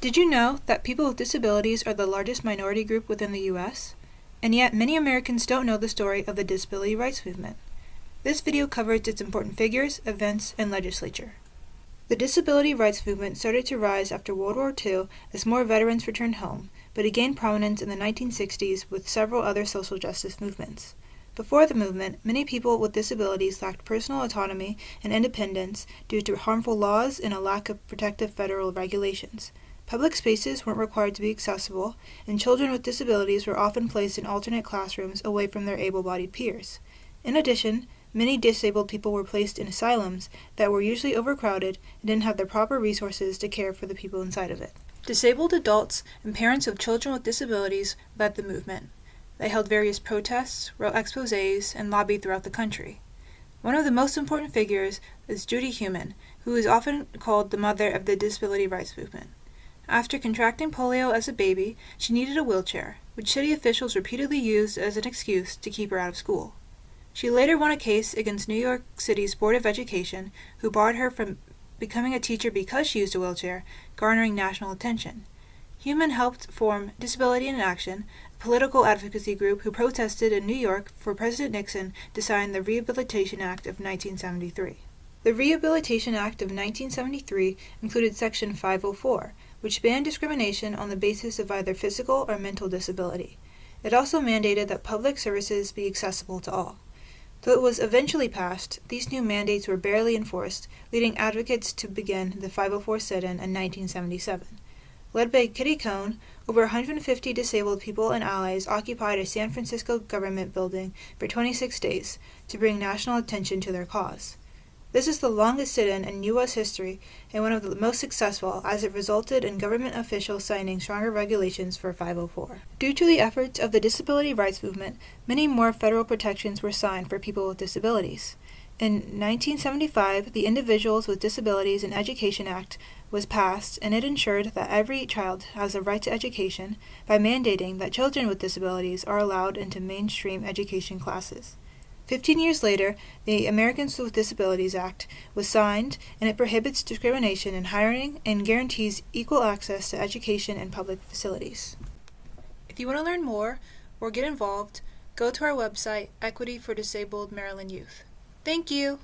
Did you know that people with disabilities are the largest minority group within the U.S.? And yet, many Americans don't know the story of the disability rights movement. This video covers its important figures, events, and legislature. The disability rights movement started to rise after World War II as more veterans returned home, but it gained prominence in the 1960s with several other social justice movements. Before the movement, many people with disabilities lacked personal autonomy and independence due to harmful laws and a lack of protective federal regulations. Public spaces weren't required to be accessible, and children with disabilities were often placed in alternate classrooms away from their able-bodied peers. In addition, many disabled people were placed in asylums that were usually overcrowded and didn't have the proper resources to care for the people inside of it. Disabled adults and parents of children with disabilities led the movement. They held various protests, wrote exposés, and lobbied throughout the country. One of the most important figures is Judy Heumann, who is often called the mother of the disability rights movement. After contracting polio as a baby, she needed a wheelchair, which city officials repeatedly used as an excuse to keep her out of school. She later won a case against New York City's Board of Education, who barred her from becoming a teacher because she used a wheelchair, garnering national attention. Heumann helped form Disability in Action, a political advocacy group who protested in New York for President Nixon to sign the Rehabilitation Act of 1973. The Rehabilitation Act of 1973 included Section 504, which banned discrimination on the basis of either physical or mental disability. It also mandated that public services be accessible to all. Though it was eventually passed, these new mandates were barely enforced, leading advocates to begin the 504 sit-in in 1977. Led by Kitty Cohn, over 150 disabled people and allies occupied a San Francisco government building for 26 days to bring national attention to their cause. This is the longest sit-in in U.S. history and one of the most successful, as it resulted in government officials signing stronger regulations for 504. Due to the efforts of the disability rights movement, many more federal protections were signed for people with disabilities. In 1975, the Individuals with Disabilities in Education Act was passed, and it ensured that every child has a right to education by mandating that children with disabilities are allowed into mainstream education classes. 15 years later, the Americans with Disabilities Act was signed, and it prohibits discrimination in hiring and guarantees equal access to education and public facilities. If you want to learn more or get involved, go to our website, Equity for Disabled Maryland Youth. Thank you!